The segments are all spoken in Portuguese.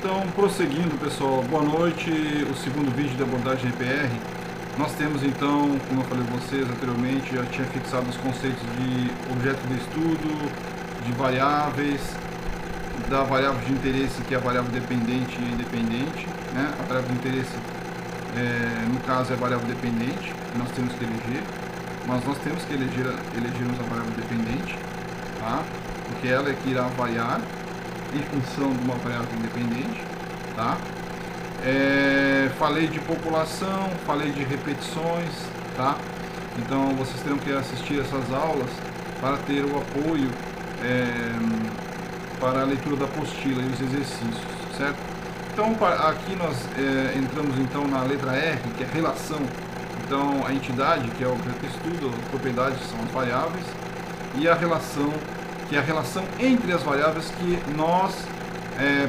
Então, prosseguindo, pessoal, boa noite. O segundo vídeo de abordagem EPR. Nós temos então, como eu falei com vocês anteriormente, já tinha fixado os conceitos de objeto de estudo, de variáveis, da variável de interesse, que é a variável dependente e independente, né? A variável de interesse, no caso, é a variável dependente, que nós temos que eleger, mas nós temos que elegermos a variável dependente, tá? Porque ela é que irá variar em função de uma variável independente, tá? Falei de população, falei de repetições, tá? Então vocês terão que assistir essas aulas para ter o apoio para a leitura da apostila e os exercícios, certo? Então aqui nós entramos então na letra R, que é relação. Então a entidade, que é o objeto de estudo, as propriedades são as variáveis, e a relação, que é a relação entre as variáveis que nós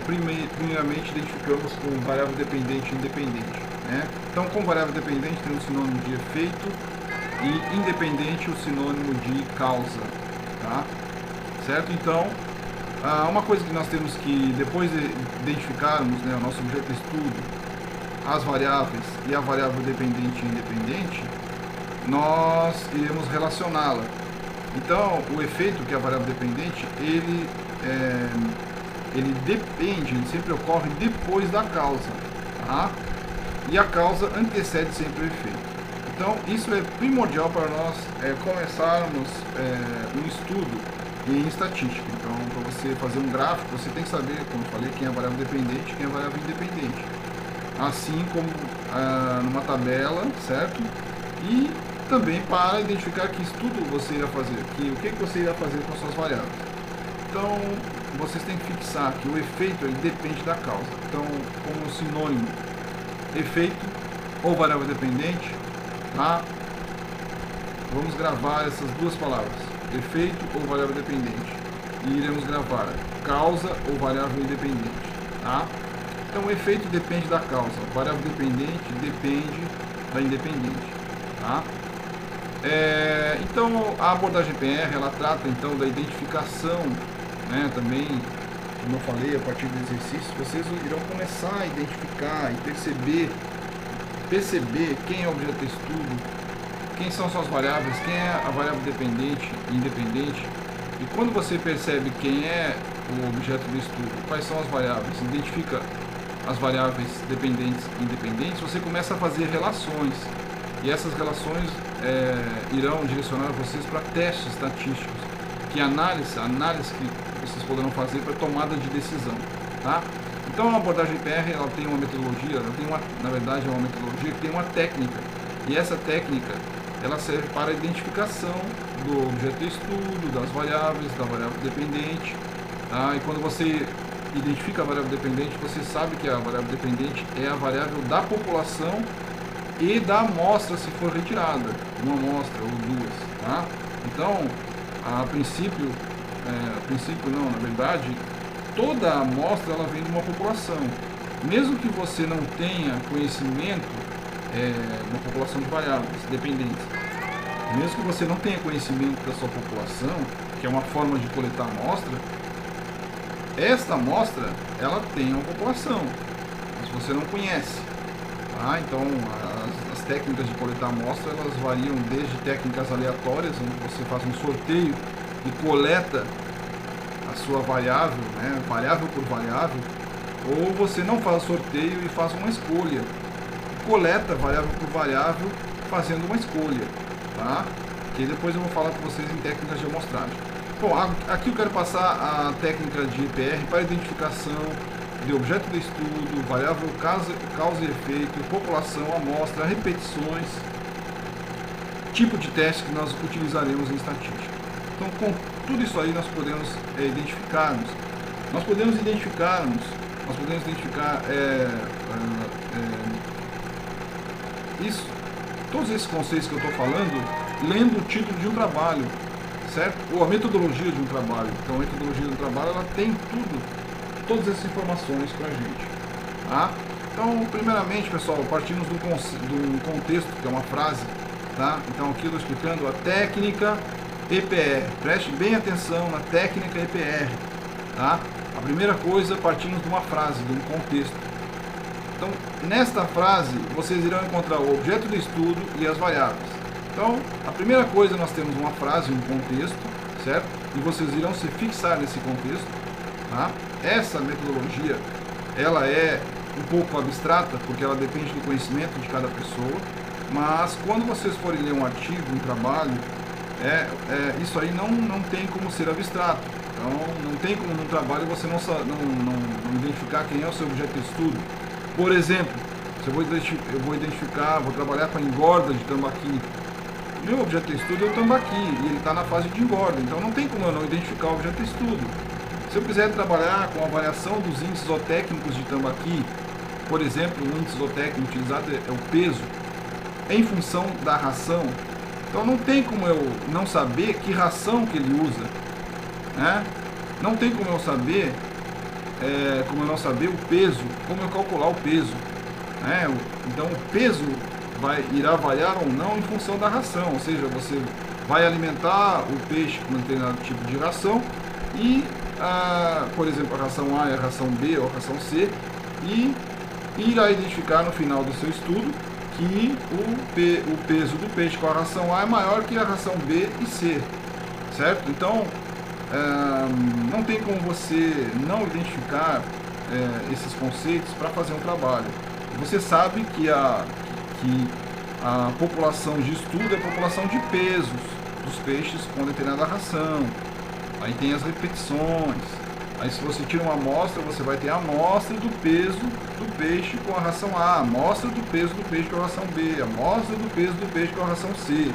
primeiramente identificamos com variável dependente e independente, né? Então, com variável dependente tem o sinônimo de efeito e independente o sinônimo de causa, tá? Certo? Então, uma coisa que nós temos que, depois de identificarmos, né, o nosso objeto de estudo, as variáveis e a variável dependente e independente, nós iremos relacioná-la. Então, o efeito, que é a variável dependente, ele depende, ele sempre ocorre depois da causa, tá? E a causa antecede sempre o efeito. Então, isso é primordial para nós começarmos um estudo em estatística. Então, para você fazer um gráfico, você tem que saber, como eu falei, quem é a variável dependente e quem é a variável independente. Assim como numa tabela, certo? E também para identificar que estudo você irá fazer, o que você irá fazer com suas variáveis. Então, vocês têm que fixar que o efeito ele depende da causa. Então, como sinônimo, efeito ou variável dependente, tá? Vamos gravar essas duas palavras, efeito ou variável dependente, e iremos gravar causa ou variável independente, tá? Então, o efeito depende da causa, a variável dependente depende da independente, tá? Então, a abordagem EPR, ela trata então da identificação, né, também, como eu falei, a partir do exercício, vocês irão começar a identificar e perceber quem é o objeto de estudo, quem são suas variáveis, quem é a variável dependente e independente. E quando você percebe quem é o objeto de estudo, quais são as variáveis, identifica as variáveis dependentes e independentes, você começa a fazer relações. E essas relações irão direcionar vocês para testes estatísticos, que é análise que vocês poderão fazer para tomada de decisão, tá? Então a abordagem EPR, ela tem uma metodologia, na verdade é uma metodologia que tem uma técnica, e essa técnica ela serve para a identificação do objeto de estudo, das variáveis, da variável dependente, tá? E quando você identifica a variável dependente, você sabe que a variável dependente é a variável da população e da amostra, se for retirada, uma amostra ou duas, tá? Então, a princípio não, na verdade, toda a amostra ela vem de uma população. Mesmo que você não tenha conhecimento, uma população de variáveis dependentes, mesmo que você não tenha conhecimento da sua população, que é uma forma de coletar amostra, esta amostra, ela tem uma população, mas você não conhece, tá? Então, as técnicas de coletar amostra, elas variam desde técnicas aleatórias, onde você faz um sorteio e coleta a sua variável, né, variável por variável, ou você não faz sorteio e faz uma escolha, coleta variável por variável fazendo uma escolha, tá? Que depois eu vou falar com vocês em técnicas de amostragem. Bom, aqui eu quero passar a técnica de EPR para identificação de objeto de estudo, variável causa e efeito, população, amostra, repetições, tipo de teste que nós utilizaremos em estatística. Então, com tudo isso aí nós podemos identificar isso, todos esses conceitos que eu estou falando, lendo o título de um trabalho, certo? Ou a metodologia de um trabalho. Então, a metodologia do trabalho, ela tem todas essas informações para a gente, tá? Então, primeiramente, pessoal, partimos do contexto, que é uma frase, tá? Então, aqui eu estou explicando a técnica EPR. Preste bem atenção na técnica EPR, tá? A primeira coisa, partimos de uma frase, de um contexto. Então, nesta frase, vocês irão encontrar o objeto do estudo e as variáveis. Então, a primeira coisa, nós temos uma frase, um contexto, certo? E vocês irão se fixar nesse contexto, tá? Essa metodologia, ela é um pouco abstrata, porque ela depende do conhecimento de cada pessoa, mas quando vocês forem ler um artigo, um trabalho, isso aí não tem como ser abstrato. Então, não tem como no trabalho você não identificar quem é o seu objeto de estudo. Por exemplo, se eu vou identificar, vou trabalhar com a engorda de tambaqui. Meu objeto de estudo é o tambaqui, e ele está na fase de engorda, então não tem como eu não identificar o objeto de estudo. Se eu quiser trabalhar com a variação dos índices zootécnicos de tambaqui, por exemplo, o índice zootécnico utilizado é o peso, em função da ração, então não tem como eu não saber que ração que ele usa, né? Não tem como eu saber, não saber o peso, como eu calcular o peso, né? Então o peso irá variar ou não em função da ração, ou seja, você vai alimentar o peixe com um determinado tipo de ração e, por exemplo, a ração A é a ração B ou a ração C, e irá identificar no final do seu estudo que o peso do peixe com a ração A é maior que a ração B e C, certo? Então, não tem como você não identificar esses conceitos para fazer um trabalho. Você sabe que a população de estudo é a população de pesos dos peixes com determinada ração. Aí tem as repetições. Aí se você tira uma amostra, você vai ter a amostra do peso do peixe com a ração A, a amostra do peso do peixe com a ração B, a amostra do peso do peixe com a ração C,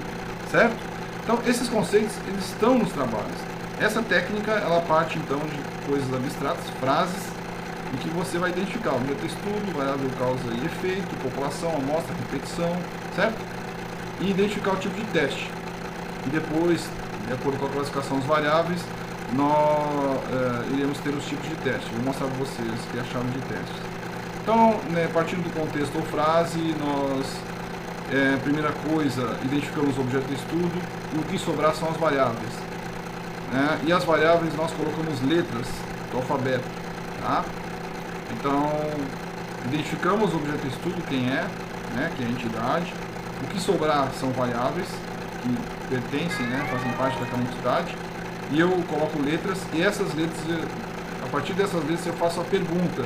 certo? Então esses conceitos, eles estão nos trabalhos. Essa técnica, ela parte então de coisas abstratas, frases, em que você vai identificar o objeto de estudo, variável, causa e efeito, população, amostra, repetição, certo? E identificar o tipo de teste. E depois, de acordo com a classificação das variáveis, nós iremos ter os tipos de teste. Vou mostrar para vocês que é a chave de testes. Então, partindo do contexto ou frase, nós, primeira coisa, identificamos o objeto de estudo e o que sobrar são as variáveis. E as variáveis nós colocamos letras do alfabeto. Tá? Então, identificamos o objeto de estudo, quem é, que é a entidade. O que sobrar são variáveis que pertencem, fazem parte daquela entidade. E eu coloco letras, e essas letras, a partir dessas letras eu faço a pergunta,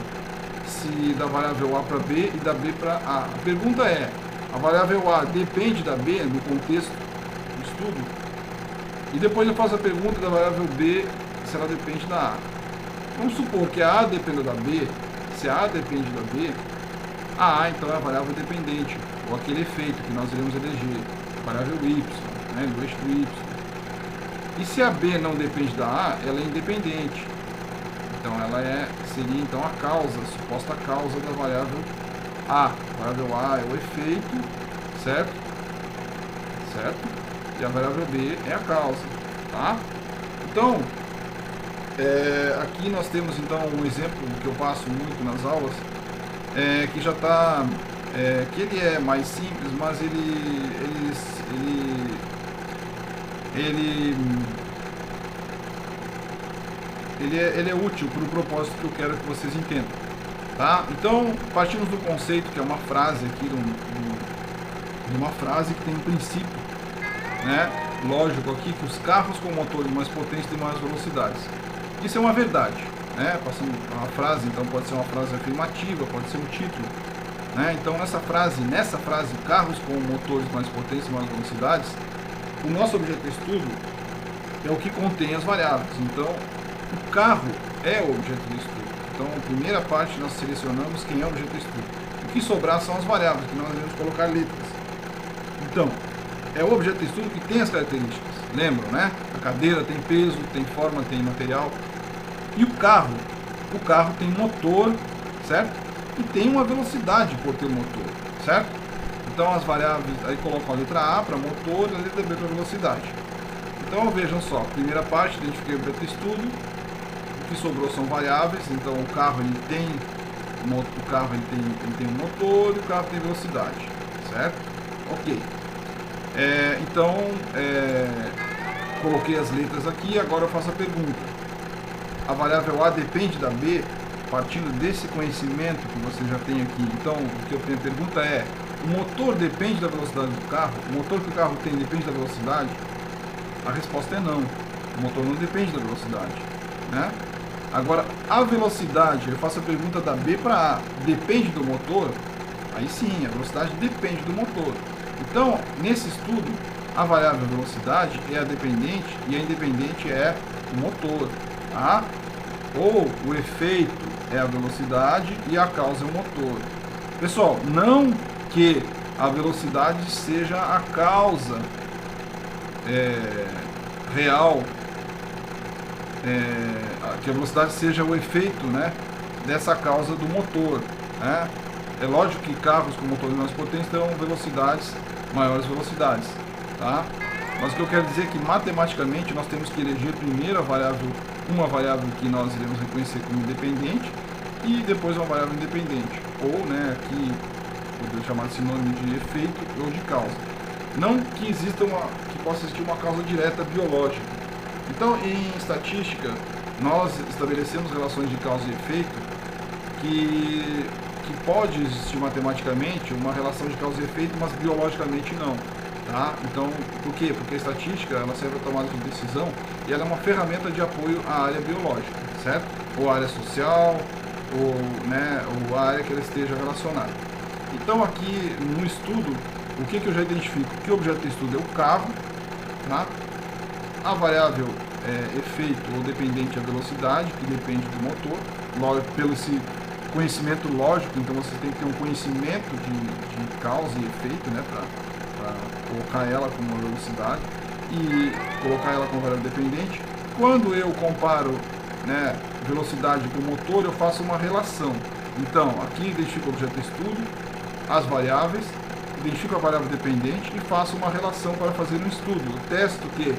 se da variável A para B e da B para A. A pergunta é, a variável A depende da B no contexto do estudo? E depois eu faço a pergunta da variável B, se ela depende da A. Vamos supor que a A dependa da B, se a A depende da B, a A então é a variável dependente, ou aquele efeito que nós iremos eleger, a variável Y, do eixo do Y. E se a B não depende da A, ela é independente. Então ela seria então a causa, a suposta causa da variável A. A variável A é o efeito, certo? Certo? E a variável B é a causa, tá? Então, aqui nós temos então um exemplo que eu passo muito nas aulas, que já está, que ele é mais simples, mas ele é útil para o propósito que eu quero que vocês entendam, tá? Então, partimos do conceito que é uma frase aqui, de uma frase que tem um princípio, lógico aqui, que os carros com motores mais potentes têm mais velocidades. Isso é uma verdade, Passando uma frase, então pode ser uma frase afirmativa, pode ser um título, Então nessa frase, carros com motores mais potentes e mais velocidades, o nosso objeto de estudo é o que contém as variáveis. Então, o carro é o objeto de estudo. Então, a primeira parte nós selecionamos quem é o objeto de estudo. O que sobrar são as variáveis, que nós iremos colocar letras. Então, é o objeto de estudo que tem as características. Lembram, A cadeira tem peso, tem forma, tem material. E o carro tem motor, certo? E tem uma velocidade por ter motor, certo? Então as variáveis, aí colocam a letra A para motor e a letra B para velocidade. Então vejam só, primeira parte, identifiquei o objeto de estudo, o que sobrou são variáveis, então o carro ele tem um motor e o carro tem velocidade, certo? Ok. Coloquei as letras aqui, agora eu faço a pergunta. a variável A depende da B, partindo desse conhecimento que você já tem aqui. Então, o que eu tenho a pergunta é, o motor depende da velocidade do carro? O motor que o carro tem depende da velocidade? A resposta é não. O motor não depende da velocidade, né? Agora, a velocidade, eu faço a pergunta da B para A, depende do motor? Aí sim, a velocidade depende do motor. Então, nesse estudo, a variável velocidade é a dependente e a independente é o motor, tá? Ou o efeito é a velocidade e a causa é o motor. Pessoal, não que a velocidade seja a causa real, que a velocidade seja o efeito, né, dessa causa do motor, né? É lógico que carros com motores mais potentes terão maiores velocidades, tá? Mas o que eu quero dizer é que matematicamente nós temos que eleger primeiro uma variável que nós iremos reconhecer como independente e depois uma variável independente, ou, né, aqui poderia chamar de sinônimo de efeito ou de causa. Não que possa existir uma causa direta biológica. Então, em estatística, nós estabelecemos relações de causa e efeito que pode existir matematicamente uma relação de causa e efeito, mas biologicamente não. Tá? Então, por quê? Porque a estatística ela serve para tomada de decisão e ela é uma ferramenta de apoio à área biológica, certo? Ou à área social, ou à área que ela esteja relacionada. Então, aqui no estudo, o que eu já identifico? Que o objeto de estudo é o carro, tá? A variável efeito ou dependente é a velocidade, que depende do motor, pelo esse conhecimento lógico, então você tem que ter um conhecimento de causa e efeito, né, para colocar ela como uma velocidade e colocar ela como variável dependente. Quando eu comparo, né, velocidade com motor, eu faço uma relação. Então, aqui identifico o objeto de estudo, as variáveis, identifico a variável dependente e faço uma relação para fazer um estudo. Eu testo que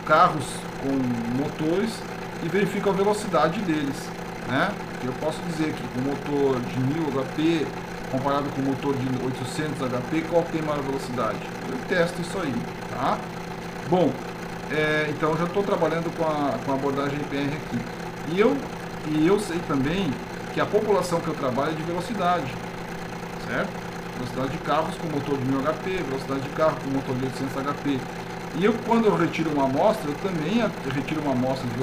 carros com motores e verifico a velocidade deles, né? Eu posso dizer que com motor de 1000 HP comparado com o motor de 800 HP, qual tem maior velocidade? Eu testo isso aí, tá? Bom, então já estou trabalhando com a abordagem PR aqui. E eu sei também que a população que eu trabalho é de velocidade, certo? Velocidade de carros com motor de 1000 HP, velocidade de carro com motor de 800 HP. E quando eu retiro uma amostra, eu também retiro uma amostra de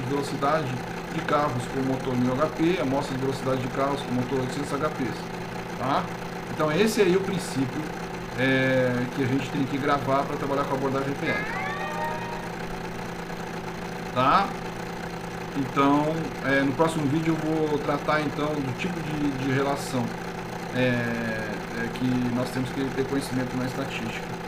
velocidade de carros com motor 1000 HP, amostra de velocidade de carros com motor 800 HP, tá? Então esse aí é o princípio que a gente tem que gravar para trabalhar com a abordagem PR, tá? Então, no próximo vídeo eu vou tratar então do tipo de relação que nós temos que ter conhecimento na estatística.